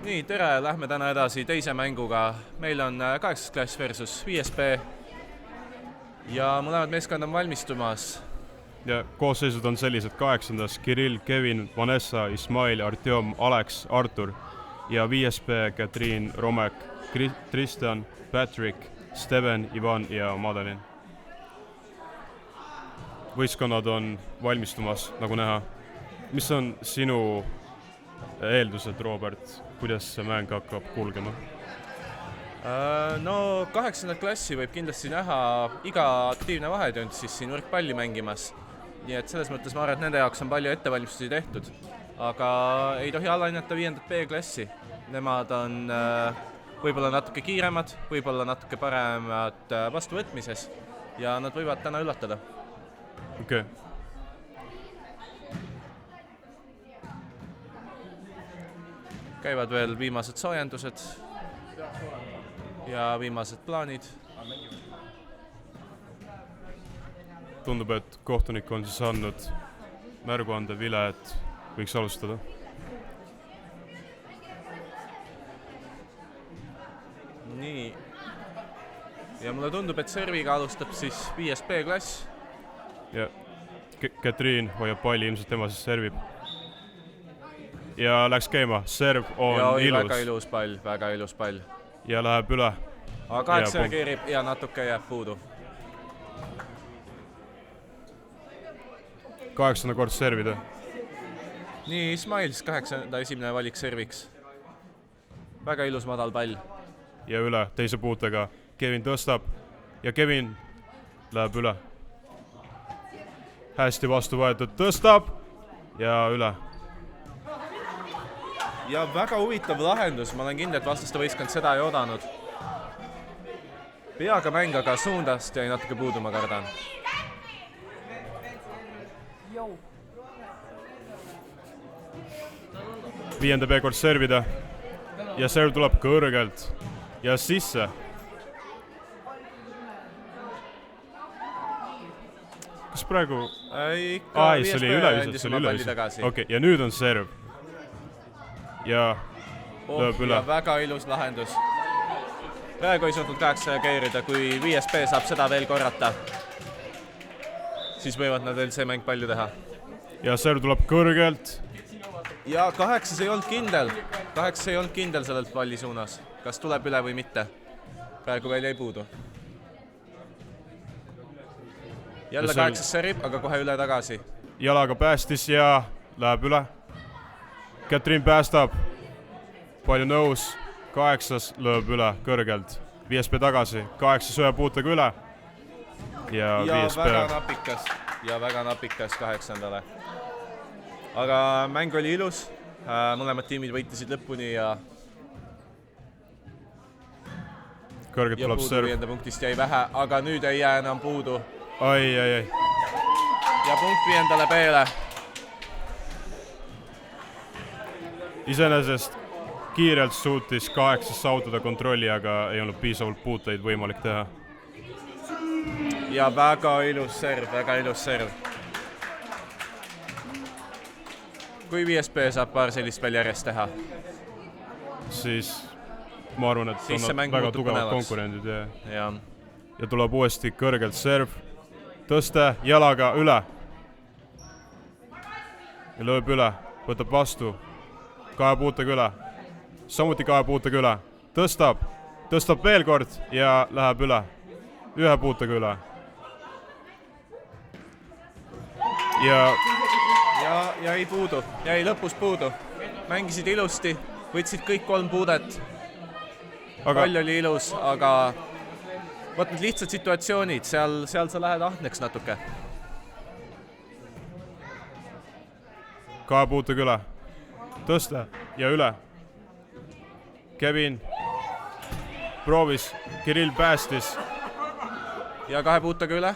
Nii, tere, lähme täna edasi teise mänguga. Meil on 8. klass versus 5B ja mõlemad meeskond on valmistumas. Ja koosseisud on sellised 8. Kirill, Kevin, Vanessa, Ismail, Artjom, Alex, Artur ja 5B Katriin, Romek, Tristan, Patrick, Steven, Ivan ja Madelin. Võistkonnad on valmistumas, nagu näha. Mis on sinu eeldused, Robert, kuidas see mäng hakkab kulgema? No 8. klassi võib kindlasti näha iga aktiivne vahetund siis siin võrkpalli mängimas. Nii et selles mõttes ma arvan, et nende jaoks on palju ettevalmistusi tehtud. Aga ei tohi alahinnata 5. B-klassi. Nemad on võib-olla natuke kiiremad, võib-olla natuke paremad vastuvõtmises ja nad võivad täna üllatada. Okei. Käivad veel viimased soojendused ja viimased plaanid. Tundub, et kohtunik on siis andnud märguande Vile, et võiks alustada. Nii. Ja mulle tundub, et serviga alustab siis 5. B-klass. Ja Katriin hoiab palli, ilmselt tema siis servib. Ja läks käima, serv on ja ilus. Väga ilus pall. Ja läheb üle. Aga 8 reageerib ja natuke jääb puudu. 8. kord servida. Nii, Ismail 8. esimene valik serviks. Väga ilus madal pall. Ja üle teise puutega. Kevin tõstab ja Kevin läheb üle. Hästi vastu võetud, tõstab ja üle. Ja väga huvitav lahendus, ma olen kindel, et vastaste võistkond seda ei oodanud. Peaga mäng, aga suundast jäi natuke puudu, ma kardan. Viienda B kord servida ja serv tuleb kõrgelt ja sisse. Kas praegu? See oli üleviselt. Okei, ja nüüd on serv. Ja lööb üle. Ja väga ilus lahendus. Praegu ei suutnud 8 reageerida, kui 5B saab seda veel korrata. Siis võivad nad veel see mäng palju teha. Ja serv tuleb kõrgelt. Ja 8 ei olnud kindel. 8 ei olnud kindel sellelt palli suunas. Kas tuleb üle või mitte. Praegu veel jäi puudu. Jälle 8 serib, aga kohe üle tagasi. Jalaga päästis ja läheb üle. Katriin päästab. Palju nõus. 8 lööb üle kõrgelt. 5B tagasi. 8 ühe puutega üle. Ja 5B. Ja väga napikas 8. Aga mäng oli ilus. Mõlemad tiimid võitisid lõpuni ja kõrgelt tuleb puudu serv. 5. punktist jäi vähe, aga nüüd ei jää enam puudu. Ai. Ja punkt 5. B-le. Iseenesest kiirelt suutis 8 sautada kontrolli, aga ei olnud piisavalt puuteid võimalik teha. Ja väga ilus serv. Kui 5B saab paar sellist veel järjest teha, siis ma arvan, et siis on nad väga tugevad konkurendid. Ja tuleb uuesti kõrgelt serv. Tõste jalaga üle. Ja lööb üle. Võtab vastu. 2 puutega üle. Samuti 2 puutega üle. Tõstab veel kord ja läheb üle. 1 puutega üle. Ja ei puudu. Jäi lõpus puudu. Mängisid ilusti. Võtsid kõik 3 puudet. Pall oli ilus, aga võt need lihtsad situatsioonid. Seal sa lähed ahneks natuke. 2 puutega üle. Tõste ja üle. Kevin proovis, Kirill päästis. Ja 2 puutega üle.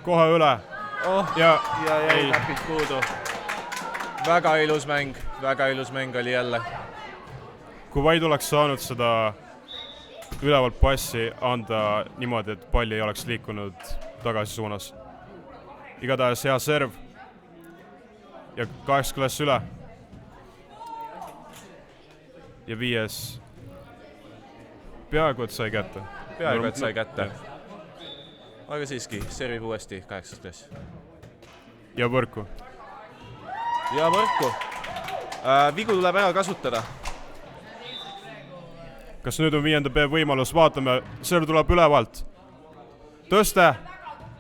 Kohe üle. Ja jäi näpilt puudu. Väga ilus mäng oli jälle. Kui vaid oleks saanud seda ülevalt passi anda niimoodi, et palli ei oleks liikunud tagasi suunas. igatahes hea serv. Ja 8 klass üle. Ja 5. Peaaegu, et sai kätte. Peaaegu, et sai kätte. Aga siiski, servib uuesti 8. klass. Ja võrku. Ja võrku. Vigu tuleb ära kasutada. Kas nüüd on 5. B võimalus? Vaatame, serv tuleb ülevalt. Tõste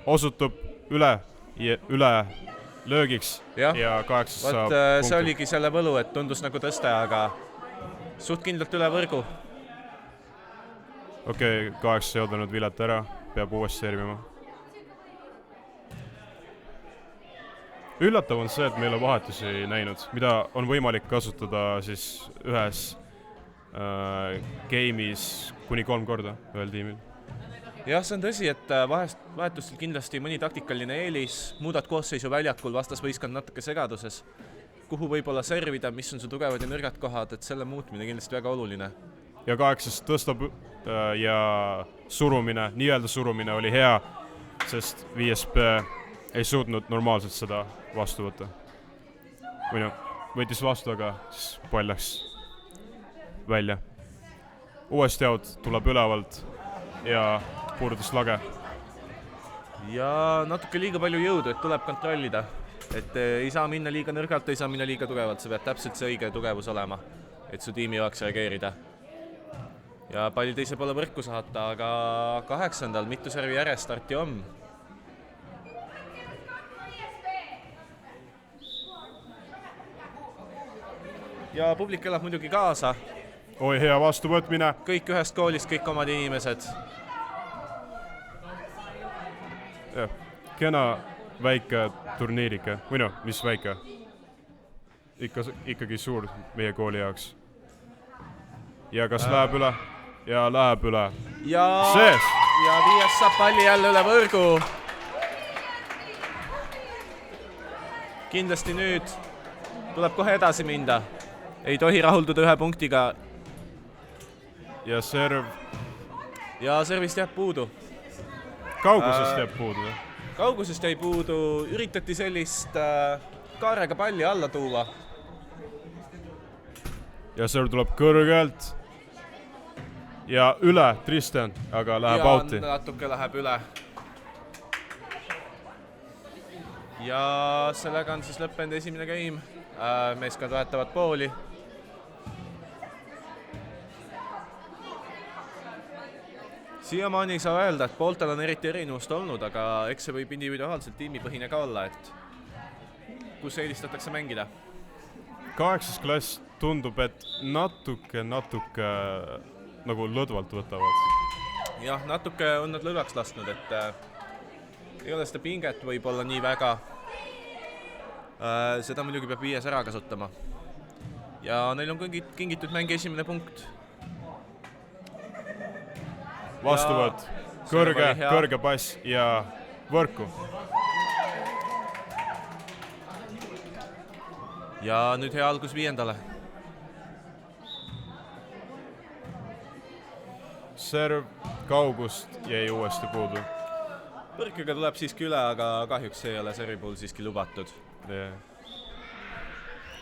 osutub üle löögiks ja 8 saab punktu. See oligi selle võlu, et tundus nagu tõste, aga suht kindlalt üle võrgu. Okei, 8 ei odanud vilet ära, peab uuesti servima. Üllatav on see, et meil on vahetusi näinud, mida on võimalik kasutada siis ühes game'is kuni 3 korda ühel tiimil. Jah, see on tõsi, et vahetustel kindlasti mõni taktikaline eelis, muudad koosseisu väljakul, vastasvõistkond natuke segaduses. Kuhu võib-olla servida, mis on su tugevad ja nõrgad kohad, et selle muutmine kindlasti väga oluline. Ja 8 tõstab ja surumine, nii-öelda surumine oli hea, sest 5B ei suutnud normaalselt seda vastu võtta. Või võttis vastu, aga siis pall läks välja. Uuesti out tuleb ülevalt ja puudutas lage. Ja natuke liiga palju jõudu, et tuleb kontrollida. Et ei saa minna liiga nõrgalt, ei saa minna liiga tugevalt, see peab täpselt see õige tugevus olema, et su tiimi jõuaks reageerida. Ja palli teise poole võrku saata, aga 8. mitu servi järjest starti on. Ja publik elab muidugi kaasa. Oi, hea vastuvõtmine. Kõik ühest koolist, kõik omad inimesed. Kena väike turniirike, või mis väike? Ikkagi suur meie kooli jaoks. Ja kas läheb üle? Ja läheb üle. Ja Sees! Ja 5 saab palli jälle üle võrgu. Kindlasti nüüd tuleb kohe edasi minda. Ei tohi rahulduda 1 punktiga. Ja serv. Ja servist jääb puudu. Kaugusest jääb puudu. Kaugusest jäi puudu. Üritati sellist kaarega palli alla tuua. Ja serv tuleb kõrgelt. Ja üle Tristan, aga läheb outi. Ja natuke läheb üle. Ja sellega on siis lõppenud esimene game. Meeskond vahetavad pooli. Siiamaani ei saa öelda, et pooltel on eriti erinevust olnud, aga eks see võib individuaalselt tiimipõhine ka olla, et kus eelistatakse mängida. 8. klass tundub, et natuke nagu lõdvalt võtavad. Jah, natuke on nad lõdvaks lasknud, et ei ole seda pinget võib-olla nii väga. Seda muidugi peab 5 ära kasutama. Ja neil on kingitud mängi esimene punkt. Vastuvõtt, kõrge pass ja võrku. Ja nüüd hea algus 5. Serv kaugust jäi uuesti puudu. Põrkega tuleb siiski üle, aga kahjuks ei ole servi puhul siiski lubatud.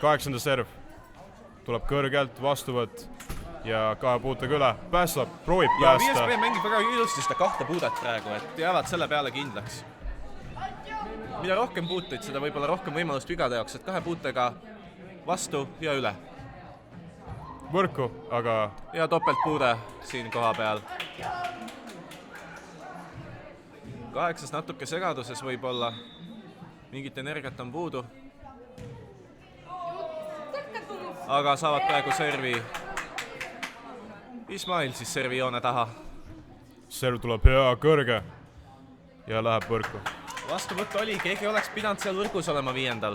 8. serv tuleb kõrgelt, vastuvõtt ja 2 puutega üle. Päästab, proovib päästa. Ja 5B mängib väga ilusti seda 2 puudet praegu, et jäävad selle peale kindlaks. Mida rohkem puuteid, seda võib-olla rohkem võimalust vigade jaoks, et 2 puutega vastu ja üle. Võrku, aga... Ja topeltpuude siin koha peal. 8 natuke segaduses võib-olla. Mingit energiat on puudu. Aga saavad praegu servi. Ismail siis servi joone taha. Serv tuleb hea kõrge ja läheb võrku. Vastuvõtt oli, keegi oleks pidanud seal võrgus olema 5.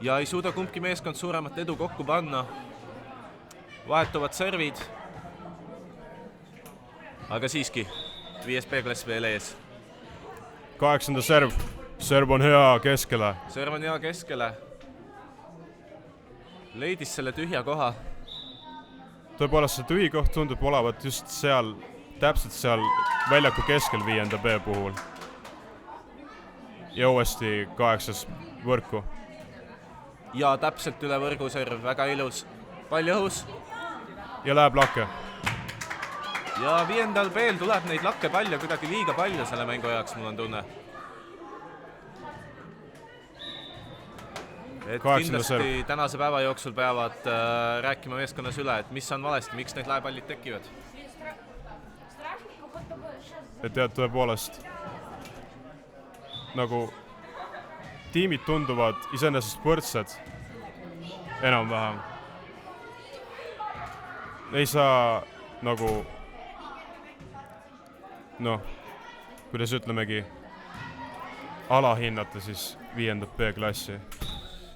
Ja ei suuda kumbki meeskond suuremat edu kokku panna. Vahetuvad servid. Aga siiski, 5B klass veel ees. 8. serv. Serv on hea keskele. Serv on hea keskele. leidis selle tühja koha. tõepoolest, see tühi koht tundub olevat just seal, täpselt seal väljaku keskel 5. B puhul. Ja uuesti 8. võrku. Ja täpselt üle võrguserv, väga ilus. Pall õhus. Ja läheb lakke. Ja 5. B-l tuleb neid lakke palju, kuidagi liiga palju selle mängu jaoks, mul on tunne. Et kindlasti tänase päeva jooksul peavad rääkima meeskonnas üle, et mis on valesti, miks need laepallid tekivad. Et tead, tõepoolest, nagu tiimid tunduvad iseenesest võrdsed, enam-vähem. Ei saa nagu, noh, kuidas ütlemegi, alahinnata siis 5. B-klassi.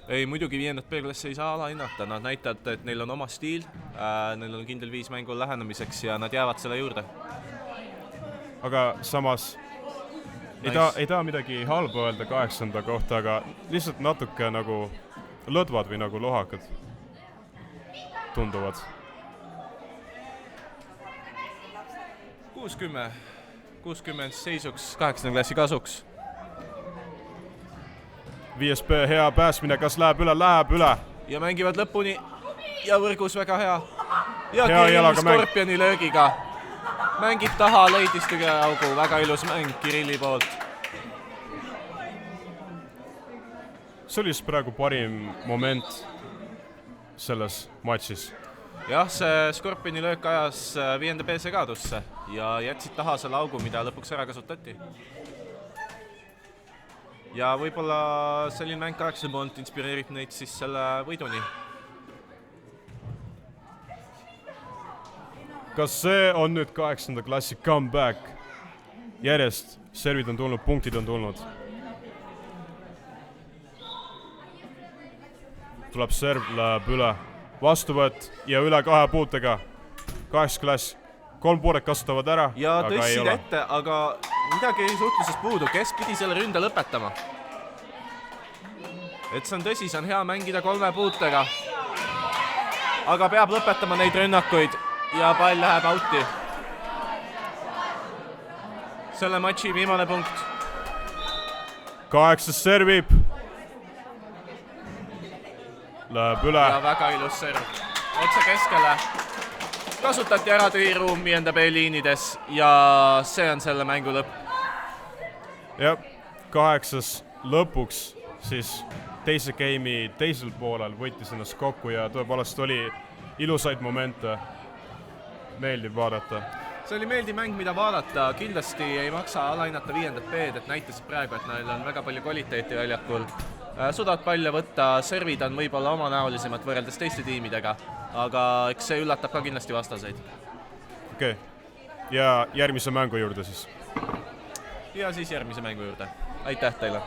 Ei, muidugi 5. B-klassi ei saa alahinnata, nad näitavad, et neil on oma stiil, neil on kindel viis mängu lähenemiseks ja nad jäävad selle juurde. Aga samas ei taha midagi halba öelda 8. kohta, aga lihtsalt natuke nagu lõdvad või nagu lohakad tunduvad. 60 seisuks 8. klassi kasuks. 5. B hea pääsmine, kas läheb üle? Läheb üle. Ja mängivad lõpuni ja võrgus väga hea. Ja hea Kirill Skorpioni löögiga. Mängib taha, leidis tügeaugu, väga ilus mäng Kirilli poolt. See oli siis praegu parim moment selles matšis. Jah, see Skorpioni löök ajas 5. B segadusse ja jätsid taha selle augu, mida lõpuks ära kasutati. Ja võib-olla selline mäng 8 poolt inspireerib neid siis selle võiduni. Kas see on nüüd 8. klassi comeback? Järjest servid on tulnud, punktid on tulnud. Tuleb serv, läheb üle. Vastuvõtt ja üle 2 puutega. 8. klass. 3 puudet kasutavad ära, ja aga ei tõssid ole. ette, aga midagi suhtluses puudu. Kes pidi selle ründe lõpetama? Et see on tõsi, see on hea mängida 3 puutega. Aga peab lõpetama neid rünnakuid ja pall läheb outi. Selle matši viimane punkt. 8 servib. Läheb üle. Ja väga ilus serv. Otse keskele. Kasutati ära tühiruum 5. B-liinides ja see on selle mängu lõpp. Ja 8. lõpuks siis teise game'i teisel poolel võttis ennast kokku ja tõepoolest oli ilusaid momente. Meeldib vaadata. See oli meeldiv mäng, mida vaadata. Kindlasti ei maksa alahinnata 5. B-d, et näitasid praegu, et neil on väga palju kvaliteeti väljakul. Sudavad palju võtta, servid on võib-olla omanäolisemad võrreldes teiste tiimidega, aga eks see üllatab ka kindlasti vastaseid. Okei. Ja järgmise mängu juurde siis. Ja siis järgmise mängu juurde. Aitäh teile!